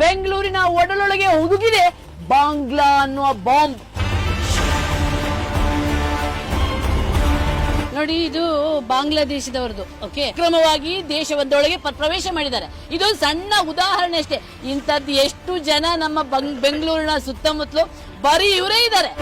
ಬೆಂಗಳೂರಿನ ಒಡಲೊಳಗೆ ಹುದುಗಿದೆ ಬಾಂಗ್ಲಾ ಅನ್ನುವ ಬಾಂಬ್. ನೋಡಿ, ಇದು ಬಾಂಗ್ಲಾದೇಶದವರದು. ಓಕೆ, ಕ್ರಮವಾಗಿ ದೇಶವೊಂದೊಳಗೆ ಪ್ರವೇಶ ಮಾಡಿದ್ದಾರೆ. ಇದೊಂದು ಸಣ್ಣ ಉದಾಹರಣೆ ಅಷ್ಟೇ. ಇಂಥದ್ದು ಎಷ್ಟು ಜನ ನಮ್ಮ ಬೆಂಗಳೂರಿನ ಸುತ್ತಮುತ್ತಲು ಬರೀ ಇವರೇ ಇದ್ದಾರೆ.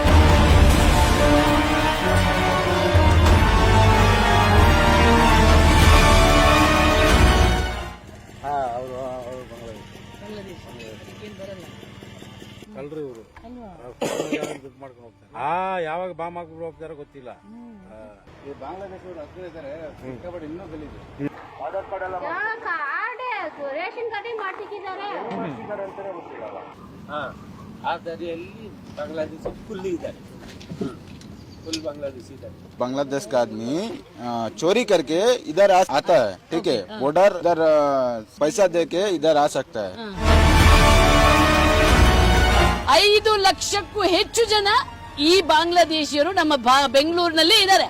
ಯಾವಾಗ ಬಾಂಬ್ ಹಾಕ್ಬಿಟ್ಟು ಹೋಗ್ತಾರ ಗೊತ್ತಿಲ್ಲ. ಬಾಂಗ್ಲಾದೇಶದವರು ಹತ್ತಿರ ಇದ್ದಾರೆ, ಕಬಡ್ಡಿ ಇನ್ನೂ ಗಲೀಜು. ರೇಷನ್ ಕಾರ್ಡ್ ಮಾಡ್ತಿದ್ದಾರೆ ಅಂತಾನೆ ಗೊತ್ತಿಲ್ಲ. ಆ ದಾರಿಯಲ್ಲಿ ಬಾಂಗ್ಲಾದೇಶ ಫುಲ್ ಇದ್ದಾರೆ, फुल बांग्लादेशी इधर। बांग्लादेश का आदमी चोरी करके इधर आता है, ठीक है, बॉर्डर इधर पैसा दे के इधर आ सकता है। 5 ಲಕ್ಷಕ್ಕೂ ಹೆಚ್ಚು ಜನ ಈ ಬಾಂಗ್ಲಾದೇಶಿಯರು ನಮ್ಮ ಬೆಂಗಳೂರಿನಲ್ಲಿ ಇದ್ದಾರೆ.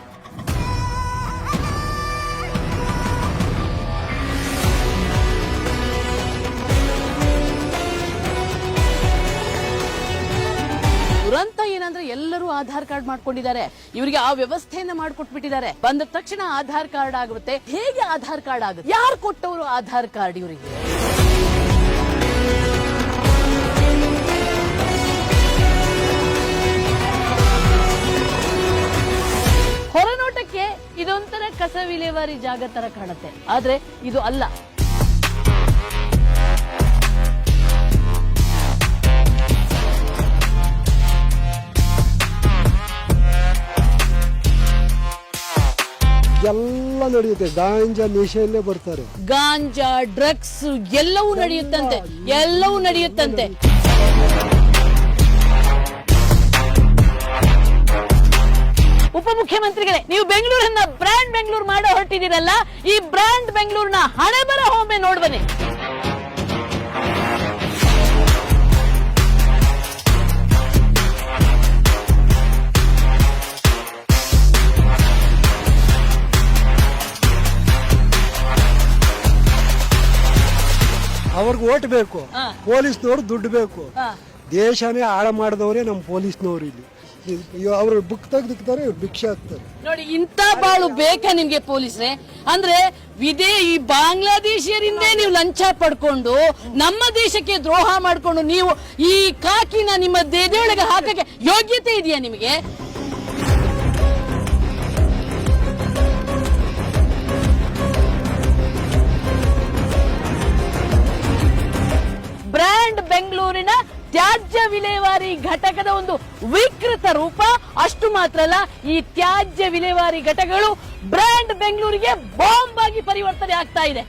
ದುರಂತ ಏನಂದ್ರೆ ಎಲ್ಲರೂ ಆಧಾರ್ ಕಾರ್ಡ್ ಮಾಡ್ಕೊಂಡಿದ್ದಾರೆ. ಇವರಿಗೆ ಆ ವ್ಯವಸ್ಥೆಯನ್ನ ಮಾಡಿಕೊಟ್ಬಿಟ್ಟಿದ್ದಾರೆ. ಬಂದ ತಕ್ಷಣ ಆಧಾರ್ ಕಾರ್ಡ್ ಆಗುತ್ತೆ. ಹೇಗೆ ಆಧಾರ್ ಕಾರ್ಡ್ ಆಗುತ್ತೆ? ಯಾರು ಕೊಟ್ಟವರು ಆಧಾರ್ ಕಾರ್ಡ್ ಇವರಿಗೆ? ಹೊರನೋಟಕ್ಕೆ ಇದೊಂಥರ ಕಸ ವಿಲೇವಾರಿ ಜಾಗ ತರ ಕಾಣುತ್ತೆ, ಆದ್ರೆ ಇದು ಅಲ್ಲ. ಎಲ್ಲ ನಡೆಯುತ್ತೆ. ಗಾಂಜಾ ನಿಶೆಯಲ್ಲೇ ಬರ್ತಾರೆ. ಗಾಂಜಾ, ಡ್ರಗ್ಸ್ ಎಲ್ಲವೂ ನಡೆಯುತ್ತಂತೆ, ಎಲ್ಲವೂ ನಡೆಯುತ್ತಂತೆ. ಉಪಮುಖ್ಯಮಂತ್ರಿಗಳೇ, ನೀವು ಬೆಂಗಳೂರನ್ನ ಬ್ರ್ಯಾಂಡ್ ಬೆಂಗಳೂರು ಮಾಡೋ ಹೊರಟಿದ್ದೀರಲ್ಲ, ಈ ಬ್ರ್ಯಾಂಡ್ ಬೆಂಗಳೂರಿನ ಹಣೆ ಬರ ಒಮ್ಮೆ ನೋಡ್ಬನ್ನಿ. ಅವ್ರಿಗೆ ಓಟ್ ಬೇಕು, ಪೊಲೀಸ್ನವ್ರು ದುಡ್ಡು ಬೇಕು. ದೇಶನೇ ಹಾಳು ಮಾಡಿದವರೇ ನಮ್ಮ ಪೊಲೀಸ್ನವ್ರು. ಇಲ್ಲಿ ಅವ್ರು ಬುಕ್ ತೆಗ್ದಿಕ್ತಾರೆ, ಇವ್ರು ಭಿಕ್ಷೆ ಹಾಕ್ತಾರೆ. ನೋಡಿ, ಇಂಥ ಬಾಳು ಬೇಕಾ ನಿಮ್ಗೆ ಪೊಲೀಸ್ರೆ? ಅಂದ್ರೆ ಈ ಬಾಂಗ್ಲಾದೇಶಿಯರಿಂದೇ ನೀವು ಲಂಚ ಪಡ್ಕೊಂಡು ನಮ್ಮ ದೇಶಕ್ಕೆ ದ್ರೋಹ ಮಾಡ್ಕೊಂಡು ನೀವು ಈ ಕಾಕಿನ ನಿಮ್ಮ ದೇಹದೊಳಗೆ ಹಾಕಕ್ಕೆ ಯೋಗ್ಯತೆ ಇದೆಯಾ ನಿಮಗೆ? ಬ್ರ್ಯಾಂಡ್ ಬೆಂಗಳೂರಿನ ತ್ಯಾಜ್ಯ ವಿಲೇವಾರಿ ಘಟಕದ ಒಂದು ವಿಕೃತ ರೂಪ. ಅಷ್ಟು ಮಾತ್ರ ಅಲ್ಲ, ಈ ತ್ಯಾಜ್ಯ ವಿಲೇವಾರಿ ಘಟಕಗಳು ಬ್ರ್ಯಾಂಡ್ ಬೆಂಗಳೂರಿಗೆ ಬಾಂಬ್ ಆಗಿ ಪರಿವರ್ತನೆ ಆಗ್ತಾ ಇದೆ.